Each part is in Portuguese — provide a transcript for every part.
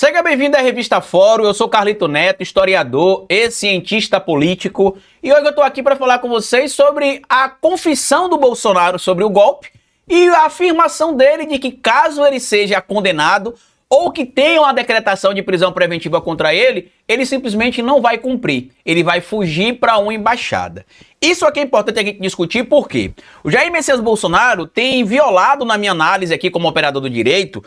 Seja bem-vindo à Revista Fórum, eu sou Carlito Neto, historiador e cientista político, e hoje eu estou aqui para falar com vocês sobre a confissão do Bolsonaro sobre o golpe e a afirmação dele de que caso ele seja condenado ou que tenha uma decretação de prisão preventiva contra ele, ele simplesmente não vai cumprir, ele vai fugir para uma embaixada. Isso aqui é importante a gente discutir porque o Jair Messias Bolsonaro tem violado, na minha análise aqui como operador do direito,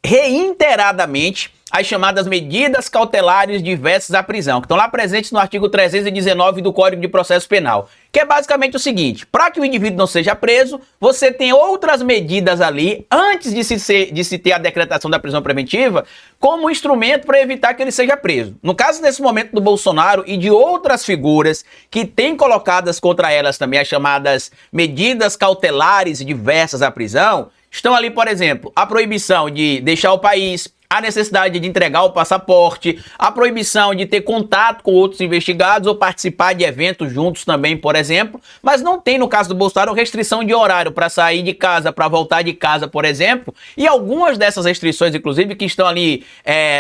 reiteradamente as chamadas medidas cautelares diversas à prisão, que estão lá presentes no artigo 319 do Código de Processo Penal, que é basicamente o seguinte: para que o indivíduo não seja preso, você tem outras medidas ali, antes de se ter a decretação da prisão preventiva, como instrumento para evitar que ele seja preso. No caso desse momento do Bolsonaro e de outras figuras que têm colocadas contra elas também as chamadas medidas cautelares diversas à prisão, estão ali, por exemplo, a proibição de deixar o país, a necessidade de entregar o passaporte, a proibição de ter contato com outros investigados ou participar de eventos juntos também, por exemplo, mas não tem, no caso do Bolsonaro, restrição de horário para sair de casa, para voltar de casa, por exemplo, e algumas dessas restrições, inclusive, que estão ali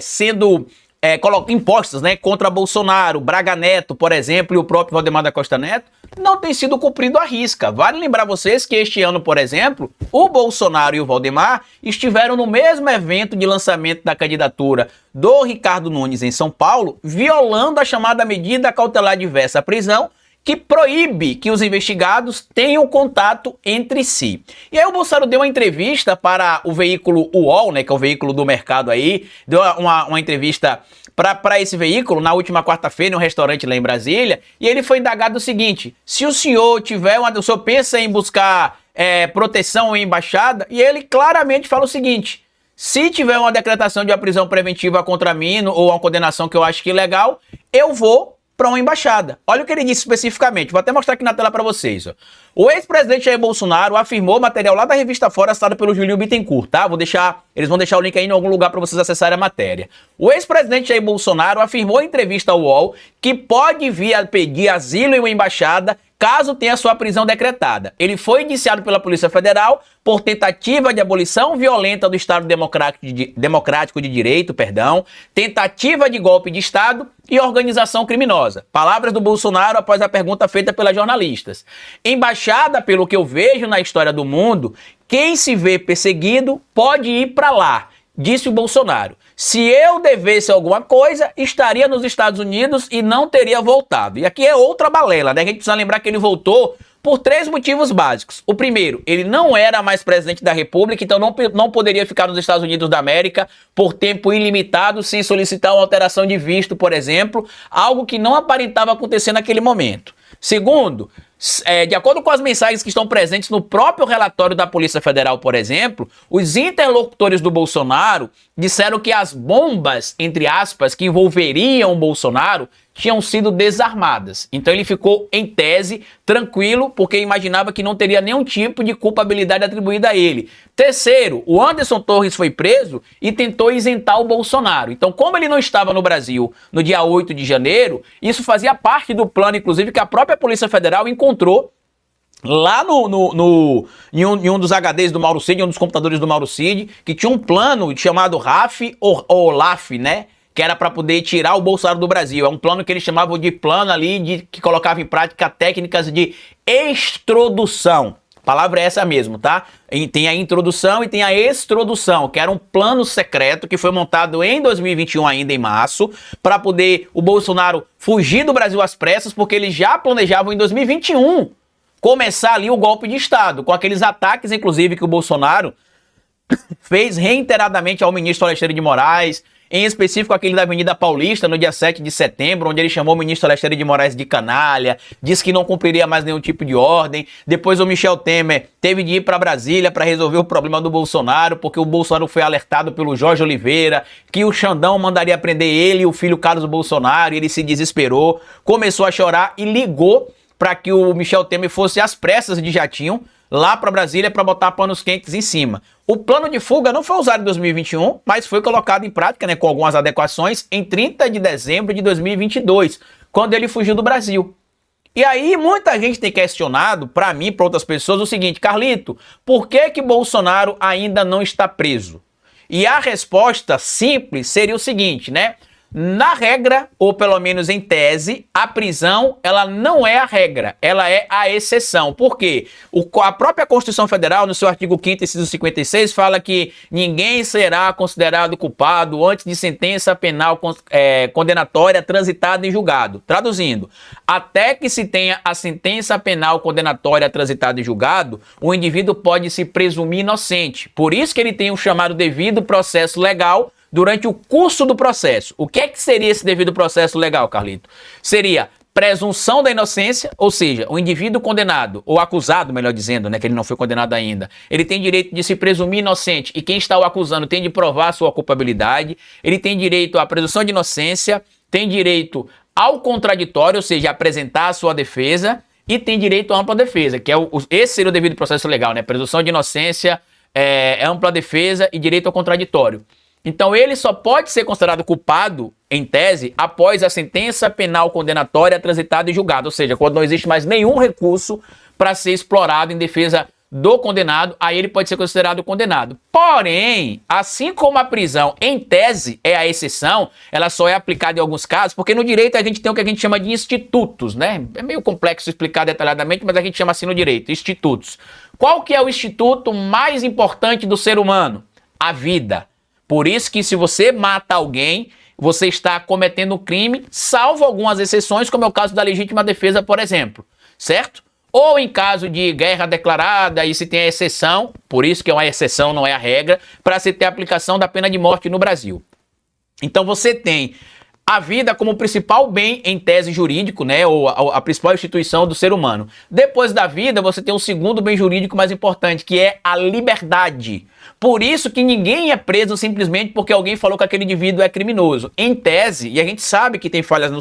sendo impostas, né, contra Bolsonaro, Braga Neto, por exemplo, e o próprio Valdemar da Costa Neto, não tem sido cumprido à risca. Vale lembrar vocês que este ano, por exemplo, o Bolsonaro e o Valdemar estiveram no mesmo evento de lançamento da candidatura do Ricardo Nunes em São Paulo, violando a chamada medida cautelar diversa à prisão, que proíbe que os investigados tenham contato entre si. E aí o Bolsonaro deu uma entrevista para o veículo UOL, né, que é o veículo do mercado aí, deu uma entrevista para esse veículo na última quarta-feira em um restaurante lá em Brasília, e ele foi indagado o seguinte: se o senhor o senhor pensa em buscar proteção em embaixada? E ele claramente fala o seguinte: se tiver uma decretação de uma prisão preventiva contra mim ou uma condenação que eu acho que é ilegal, eu vou para uma embaixada. Olha o que ele disse especificamente, vou até mostrar aqui na tela para vocês. Ó. O ex-presidente Jair Bolsonaro afirmou, material lá da Revista Fórum, assinado pelo Julinho Bittencourt, tá? Eles vão deixar o link aí em algum lugar para vocês acessarem a matéria. O ex-presidente Jair Bolsonaro afirmou em entrevista ao UOL que pode vir a pedir asilo em uma embaixada caso tenha sua prisão decretada. Ele foi indiciado pela Polícia Federal por tentativa de abolição violenta do Estado Democrático de Direito, tentativa de golpe de Estado e organização criminosa. Palavras do Bolsonaro após a pergunta feita pelas jornalistas. Embaixada, pelo que eu vejo na história do mundo, quem se vê perseguido pode ir para lá, disse o Bolsonaro. Se eu devesse alguma coisa, estaria nos Estados Unidos e não teria voltado. E aqui é outra balela, né? A gente precisa lembrar que ele voltou por 3 motivos básicos. O primeiro, ele não era mais presidente da República, então não poderia ficar nos Estados Unidos da América por tempo ilimitado, sem solicitar uma alteração de visto, por exemplo, algo que não aparentava acontecer naquele momento. Segundo, de acordo com as mensagens que estão presentes no próprio relatório da Polícia Federal, por exemplo, os interlocutores do Bolsonaro disseram que as bombas, entre aspas, que envolveriam o Bolsonaro tinham sido desarmadas. Então ele ficou, em tese, tranquilo, porque imaginava que não teria nenhum tipo de culpabilidade atribuída a ele. Terceiro, o Anderson Torres foi preso e tentou isentar o Bolsonaro. Então, como ele não estava no Brasil no dia 8 de janeiro, isso fazia parte do plano, inclusive, que a própria Polícia Federal encontrou lá em um dos HDs do Mauro Cid, em um dos computadores do Mauro Cid, que tinha um plano chamado RAF ou LAF, né? Que era para poder tirar o Bolsonaro do Brasil. É um plano que eles chamavam de plano ali, que colocava em prática técnicas de extrodução. A palavra é essa mesmo, tá? Tem a introdução e tem a extrodução, que era um plano secreto que foi montado em 2021, ainda em março, para poder o Bolsonaro fugir do Brasil às pressas, porque eles já planejavam em 2021 começar ali o golpe de Estado, com aqueles ataques, inclusive, que o Bolsonaro fez reiteradamente ao ministro Alexandre de Moraes, em específico aquele da Avenida Paulista, no dia 7 de setembro, onde ele chamou o ministro Alexandre de Moraes de canalha, disse que não cumpriria mais nenhum tipo de ordem. Depois o Michel Temer teve de ir para Brasília para resolver o problema do Bolsonaro, porque o Bolsonaro foi alertado pelo Jorge Oliveira que o Xandão mandaria prender ele e o filho Carlos Bolsonaro, e ele se desesperou, começou a chorar e ligou para que o Michel Temer fosse às pressas de jatinho lá para Brasília para botar panos quentes em cima. O plano de fuga não foi usado em 2021, mas foi colocado em prática, né, com algumas adequações, em 30 de dezembro de 2022, quando ele fugiu do Brasil. E aí muita gente tem questionado, para mim e para outras pessoas, o seguinte: Carlito, por que Bolsonaro ainda não está preso? E a resposta simples seria o seguinte, né? Na regra, ou pelo menos em tese, a prisão, ela não é a regra, ela é a exceção. Por quê? A própria Constituição Federal, no seu artigo 5º, inciso 56, fala que ninguém será considerado culpado antes de sentença penal condenatória transitada em julgado. Traduzindo, até que se tenha a sentença penal condenatória transitada em julgado, o indivíduo pode se presumir inocente. Por isso que ele tem o chamado devido processo legal durante o curso do processo. O que é que seria esse devido processo legal, Carlito? Seria presunção da inocência, ou seja, o indivíduo condenado, ou acusado, melhor dizendo, né, que ele não foi condenado ainda, ele tem direito de se presumir inocente e quem está o acusando tem de provar a sua culpabilidade, ele tem direito à presunção de inocência, tem direito ao contraditório, ou seja, apresentar a sua defesa, e tem direito à ampla defesa, que é esse seria o devido processo legal, né? Presunção de inocência, ampla defesa e direito ao contraditório. Então ele só pode ser considerado culpado, em tese, após a sentença penal condenatória transitada em julgado, ou seja, quando não existe mais nenhum recurso para ser explorado em defesa do condenado, aí ele pode ser considerado condenado. Porém, assim como a prisão, em tese, é a exceção, ela só é aplicada em alguns casos, porque no direito a gente tem o que a gente chama de institutos, né? É meio complexo explicar detalhadamente, mas a gente chama assim no direito, institutos. Qual que é o instituto mais importante do ser humano? A vida. Por isso que se você mata alguém, você está cometendo um crime, salvo algumas exceções, como é o caso da legítima defesa, por exemplo, certo? Ou em caso de guerra declarada, aí se tem a exceção, por isso que é uma exceção, não é a regra, para se ter a aplicação da pena de morte no Brasil. Então você tem a vida como principal bem em tese jurídico, né, ou a principal instituição do ser humano. Depois da vida, você tem um segundo bem jurídico mais importante, que é a liberdade. Por isso que ninguém é preso simplesmente porque alguém falou que aquele indivíduo é criminoso. Em tese, e a gente sabe que tem falhas no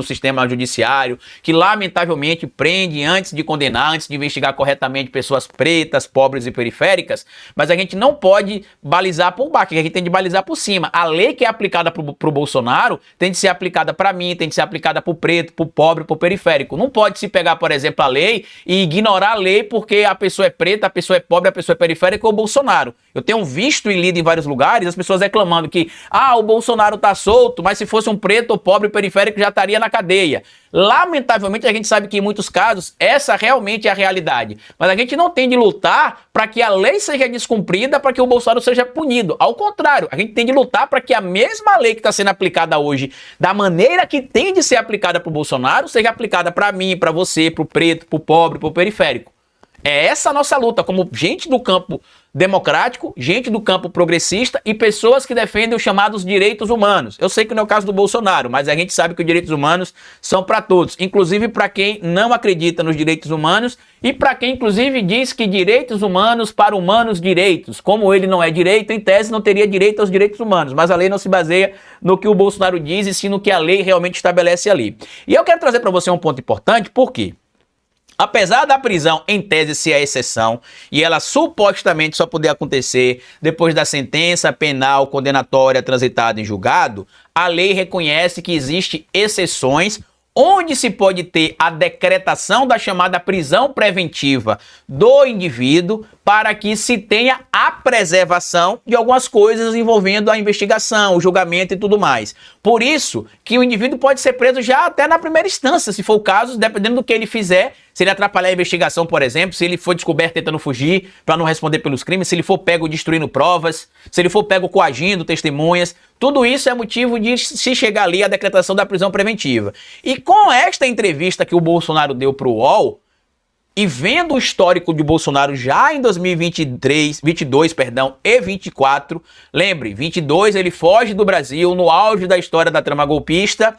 sistema judiciário, que lamentavelmente prende antes de condenar, antes de investigar corretamente pessoas pretas, pobres e periféricas, mas a gente não pode balizar por baixo, a gente tem de balizar por cima. A lei que é aplicada pro Bolsonaro tem de ser aplicada para mim, tem de ser aplicada pro preto, pro pobre, pro periférico. Não pode se pegar, por exemplo, a lei e ignorar a lei porque a pessoa é preta, a pessoa é pobre, a pessoa é periférica ou o Bolsonaro. Eu tenho visto e lido em vários lugares as pessoas reclamando que o Bolsonaro tá solto, mas se fosse um preto ou pobre periférico já estaria na cadeia. Lamentavelmente a gente sabe que em muitos casos essa realmente é a realidade. Mas a gente não tem de lutar para que a lei seja descumprida, para que o Bolsonaro seja punido. Ao contrário, a gente tem de lutar para que a mesma lei que está sendo aplicada hoje, da maneira que tem de ser aplicada para o Bolsonaro, seja aplicada para mim, para você, para o preto, para o pobre, para o periférico. É essa a nossa luta, como gente do campo democrático, gente do campo progressista e pessoas que defendem os chamados direitos humanos. Eu sei que não é o caso do Bolsonaro, mas a gente sabe que os direitos humanos são para todos, inclusive para quem não acredita nos direitos humanos e para quem inclusive diz que direitos humanos para humanos direitos. Como ele não é direito, em tese não teria direito aos direitos humanos, mas a lei não se baseia no que o Bolsonaro diz e sim no que a lei realmente estabelece ali. E eu quero trazer para você um ponto importante, por quê? Apesar da prisão, em tese, ser a exceção, e ela supostamente só poder acontecer depois da sentença penal condenatória transitada em julgado, a lei reconhece que existem exceções onde se pode ter a decretação da chamada prisão preventiva do indivíduo para que se tenha a preservação de algumas coisas envolvendo a investigação, o julgamento e tudo mais. Por isso que o indivíduo pode ser preso já até na primeira instância, se for o caso, dependendo do que ele fizer, se ele atrapalhar a investigação, por exemplo, se ele for descoberto tentando fugir para não responder pelos crimes, se ele for pego destruindo provas, se ele for pego coagindo testemunhas, tudo isso é motivo de se chegar ali à decretação da prisão preventiva. E com esta entrevista que o Bolsonaro deu para o UOL, e vendo o histórico de Bolsonaro já em 2022 e 24, lembre, 22 ele foge do Brasil no auge da história da trama golpista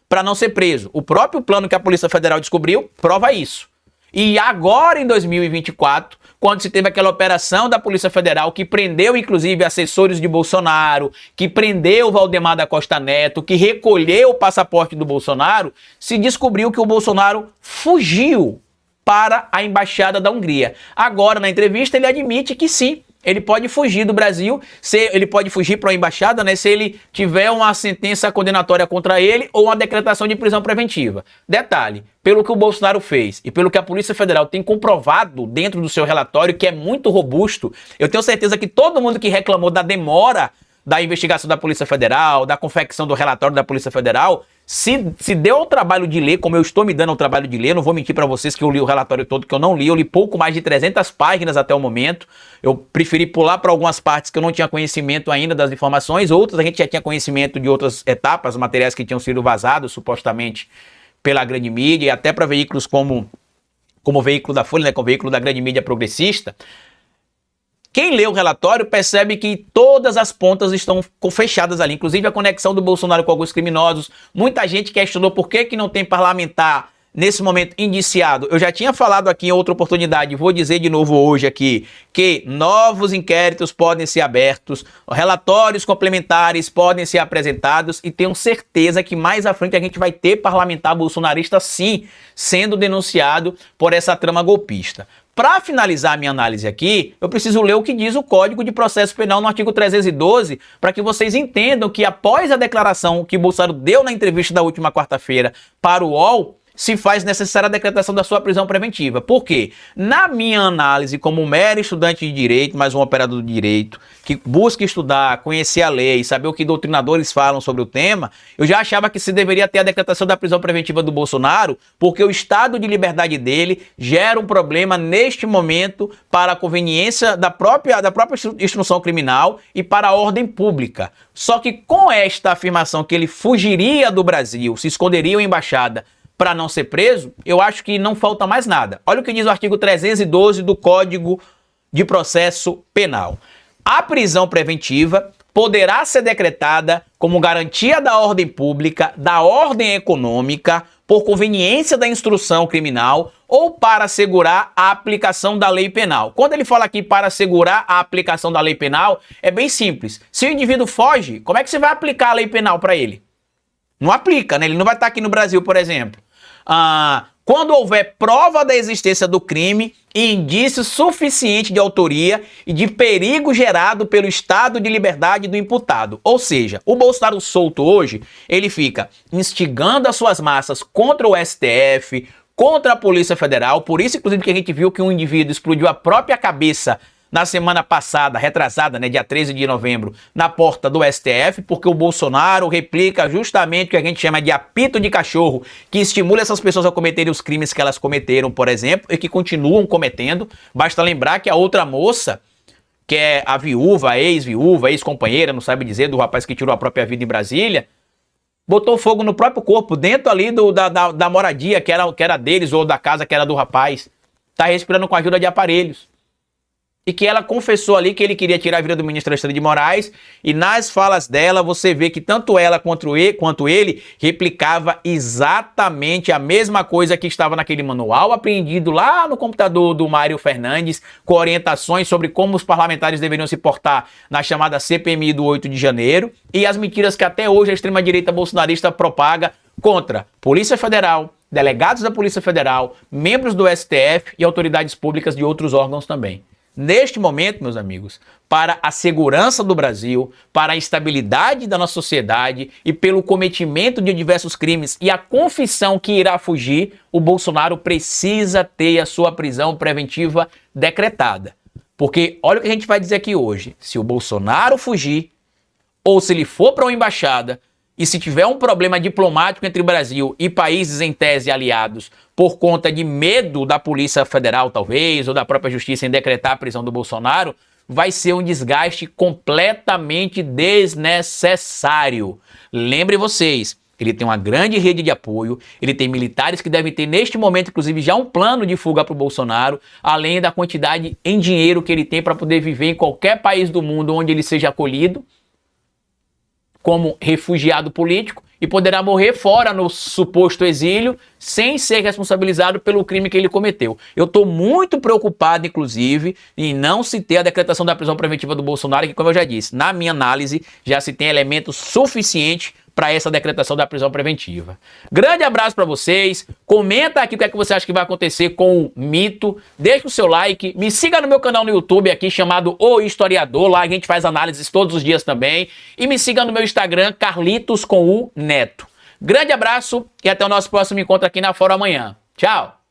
para não ser preso. O próprio plano que a Polícia Federal descobriu prova isso. E agora em 2024, quando se teve aquela operação da Polícia Federal que prendeu inclusive assessores de Bolsonaro, que prendeu o Valdemar da Costa Neto, que recolheu o passaporte do Bolsonaro, se descobriu que o Bolsonaro fugiu para a Embaixada da Hungria. Agora, na entrevista, ele admite que sim, ele pode fugir do Brasil, ele pode fugir para a embaixada, né, se ele tiver uma sentença condenatória contra ele ou uma decretação de prisão preventiva. Detalhe, pelo que o Bolsonaro fez e pelo que a Polícia Federal tem comprovado dentro do seu relatório, que é muito robusto, eu tenho certeza que todo mundo que reclamou da demora da investigação da Polícia Federal, da confecção do relatório da Polícia Federal, se deu ao trabalho de ler, como eu estou me dando ao trabalho de ler, não vou mentir para vocês que eu li o relatório todo, que eu não li, eu li pouco mais de 300 páginas até o momento, eu preferi pular para algumas partes que eu não tinha conhecimento ainda das informações, outras a gente já tinha conhecimento de outras etapas, materiais que tinham sido vazados, supostamente, pela grande mídia, e até para veículos como o veículo da Folha, né, como o veículo da grande mídia progressista. Quem lê o relatório percebe que todas as pontas estão fechadas ali, inclusive a conexão do Bolsonaro com alguns criminosos. Muita gente questionou por que não tem parlamentar nesse momento indiciado. Eu já tinha falado aqui em outra oportunidade, vou dizer de novo hoje aqui, que novos inquéritos podem ser abertos, relatórios complementares podem ser apresentados e tenho certeza que mais à frente a gente vai ter parlamentar bolsonarista sim sendo denunciado por essa trama golpista. Para finalizar a minha análise aqui, eu preciso ler o que diz o Código de Processo Penal no artigo 312, para que vocês entendam que após a declaração que Bolsonaro deu na entrevista da última quarta-feira para o UOL, se faz necessária a decretação da sua prisão preventiva. Por quê? Na minha análise, como mero estudante de direito, mais um operador de direito, que busca estudar, conhecer a lei, saber o que doutrinadores falam sobre o tema, eu já achava que se deveria ter a decretação da prisão preventiva do Bolsonaro, porque o estado de liberdade dele gera um problema neste momento para a conveniência da própria instrução criminal e para a ordem pública. Só que com esta afirmação que ele fugiria do Brasil, se esconderia em embaixada, para não ser preso, eu acho que não falta mais nada. Olha o que diz o artigo 312 do Código de Processo Penal. A prisão preventiva poderá ser decretada como garantia da ordem pública, da ordem econômica, por conveniência da instrução criminal ou para assegurar a aplicação da lei penal. Quando ele fala aqui para assegurar a aplicação da lei penal, é bem simples. Se o indivíduo foge, como é que você vai aplicar a lei penal para ele? Não aplica, né? Ele não vai estar aqui no Brasil, por exemplo. Quando houver prova da existência do crime e indício suficiente de autoria e de perigo gerado pelo estado de liberdade do imputado. Ou seja, o Bolsonaro solto hoje, ele fica instigando as suas massas contra o STF, contra a Polícia Federal, por isso inclusive que a gente viu que um indivíduo explodiu a própria cabeça na semana passada, retrasada, né, dia 13 de novembro, na porta do STF, porque o Bolsonaro replica justamente o que a gente chama de apito de cachorro, que estimula essas pessoas a cometerem os crimes que elas cometeram, por exemplo, e que continuam cometendo. Basta lembrar que a outra moça, que é a viúva, ex-companheira, não sabe dizer, do rapaz que tirou a própria vida em Brasília, botou fogo no próprio corpo, dentro ali da moradia que era deles, ou da casa que era do rapaz. Tá respirando com a ajuda de aparelhos. E que ela confessou ali que ele queria tirar a vida do ministro Alexandre de Moraes, e nas falas dela você vê que tanto ela quanto ele replicava exatamente a mesma coisa que estava naquele manual apreendido lá no computador do Mário Fernandes, com orientações sobre como os parlamentares deveriam se portar na chamada CPMI do 8 de janeiro, e as mentiras que até hoje a extrema-direita bolsonarista propaga contra Polícia Federal, delegados da Polícia Federal, membros do STF e autoridades públicas de outros órgãos também. Neste momento, meus amigos, para a segurança do Brasil, para a estabilidade da nossa sociedade e pelo cometimento de diversos crimes e a confissão que irá fugir, o Bolsonaro precisa ter a sua prisão preventiva decretada. Porque olha o que a gente vai dizer aqui hoje. Se o Bolsonaro fugir, ou se ele for para uma embaixada, e se tiver um problema diplomático entre o Brasil e países em tese aliados por conta de medo da Polícia Federal, talvez, ou da própria Justiça em decretar a prisão do Bolsonaro, vai ser um desgaste completamente desnecessário. Lembrem vocês, ele tem uma grande rede de apoio, ele tem militares que devem ter neste momento, inclusive, já um plano de fuga para o Bolsonaro, além da quantidade em dinheiro que ele tem para poder viver em qualquer país do mundo onde ele seja acolhido como refugiado político, e poderá morrer fora no suposto exílio sem ser responsabilizado pelo crime que ele cometeu. Eu estou muito preocupado, inclusive, em não se ter a decretação da prisão preventiva do Bolsonaro, que, como eu já disse, na minha análise, já se tem elementos suficientes para essa decretação da prisão preventiva. Grande abraço para vocês. Comenta aqui o que é que você acha que vai acontecer com o mito. Deixa o seu like. Me siga no meu canal no YouTube aqui chamado O Historiador. Lá a gente faz análises todos os dias também. E me siga no meu Instagram, Carlitos com o Neto. Grande abraço e até o nosso próximo encontro aqui na Fora amanhã. Tchau!